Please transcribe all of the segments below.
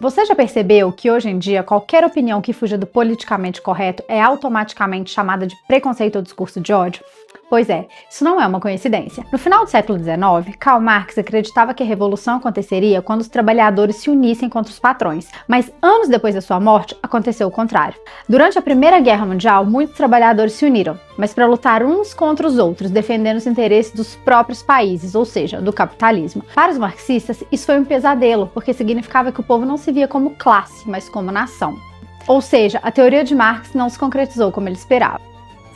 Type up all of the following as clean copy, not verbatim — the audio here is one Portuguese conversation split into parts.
Você já percebeu que hoje em dia qualquer opinião que fuja do politicamente correto é automaticamente chamada de preconceito ou discurso de ódio? Pois é, isso não é uma coincidência. No final do século XIX, Karl Marx acreditava que a revolução aconteceria quando os trabalhadores se unissem contra os patrões, mas anos depois da sua morte, aconteceu o contrário. Durante a Primeira Guerra Mundial, muitos trabalhadores se uniram, mas para lutar uns contra os outros, defendendo os interesses dos próprios países, ou seja, do capitalismo. Para os marxistas, isso foi um pesadelo, porque significava que o povo não se via como classe, mas como nação. Ou seja, a teoria de Marx não se concretizou como ele esperava.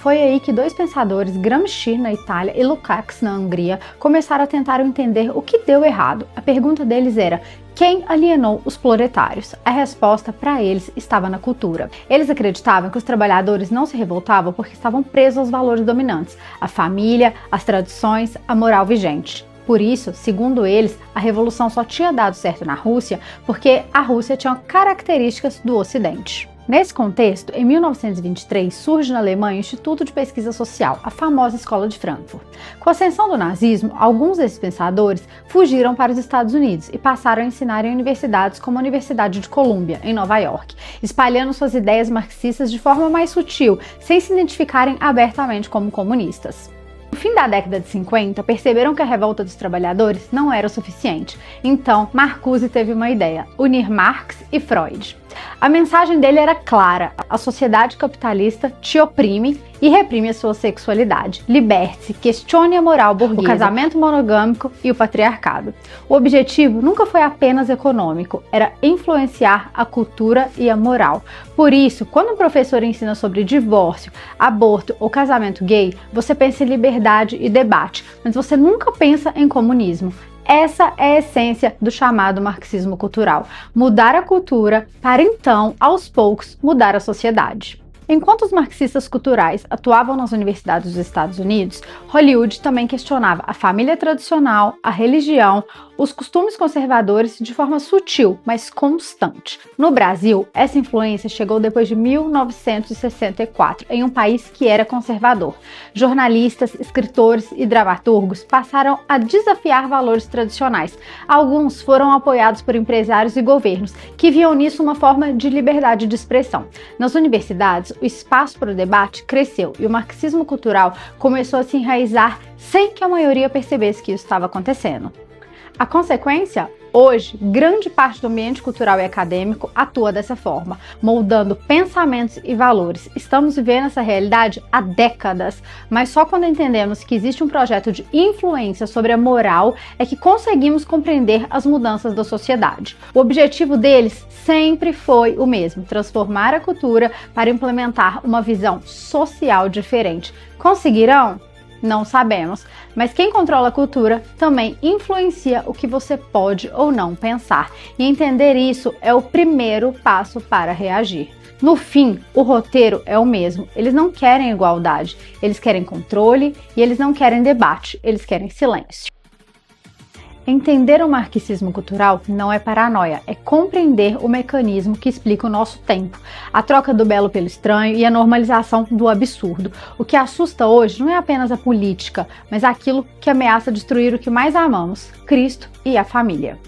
Foi aí que dois pensadores, Gramsci na Itália e Lukács na Hungria, começaram a tentar entender o que deu errado. A pergunta deles era: quem alienou os proletários? A resposta para eles estava na cultura. Eles acreditavam que os trabalhadores não se revoltavam porque estavam presos aos valores dominantes, a família, as tradições, a moral vigente. Por isso, segundo eles, a revolução só tinha dado certo na Rússia porque a Rússia tinha características do Ocidente. Nesse contexto, em 1923, surge na Alemanha o Instituto de Pesquisa Social, a famosa Escola de Frankfurt. Com a ascensão do nazismo, alguns desses pensadores fugiram para os Estados Unidos e passaram a ensinar em universidades como a Universidade de Columbia, em Nova York, espalhando suas ideias marxistas de forma mais sutil, sem se identificarem abertamente como comunistas. No fim da década de 50, perceberam que a revolta dos trabalhadores não era o suficiente. Então, Marcuse teve uma ideia: unir Marx e Freud. A mensagem dele era clara: a sociedade capitalista te oprime e reprime a sua sexualidade. Liberte-se, questione a moral burguesa, o casamento monogâmico e o patriarcado. O objetivo nunca foi apenas econômico, era influenciar a cultura e a moral. Por isso, quando um professor ensina sobre divórcio, aborto ou casamento gay, você pensa em liberdade e debate, mas você nunca pensa em comunismo. Essa é a essência do chamado marxismo cultural: mudar a cultura para então, aos poucos, mudar a sociedade. Enquanto os marxistas culturais atuavam nas universidades dos Estados Unidos, Hollywood também questionava a família tradicional, a religião, os costumes conservadores de forma sutil, mas constante. No Brasil, essa influência chegou depois de 1964, em um país que era conservador. Jornalistas, escritores e dramaturgos passaram a desafiar valores tradicionais. Alguns foram apoiados por empresários e governos, que viam nisso uma forma de liberdade de expressão. Nas universidades, o espaço para o debate cresceu e o marxismo cultural começou a se enraizar sem que a maioria percebesse que isso estava acontecendo. A consequência? Hoje, grande parte do ambiente cultural e acadêmico atua dessa forma, moldando pensamentos e valores. Estamos vivendo essa realidade há décadas, mas só quando entendemos que existe um projeto de influência sobre a moral é que conseguimos compreender as mudanças da sociedade. O objetivo deles sempre foi o mesmo: transformar a cultura para implementar uma visão social diferente. Conseguirão? Não sabemos, mas quem controla a cultura também influencia o que você pode ou não pensar, e entender isso é o primeiro passo para reagir. No fim, o roteiro é o mesmo: eles não querem igualdade, eles querem controle e eles não querem debate, eles querem silêncio. Entender o marxismo cultural não é paranoia, é compreender o mecanismo que explica o nosso tempo, a troca do belo pelo estranho e a normalização do absurdo. O que assusta hoje não é apenas a política, mas aquilo que ameaça destruir o que mais amamos: Cristo e a família.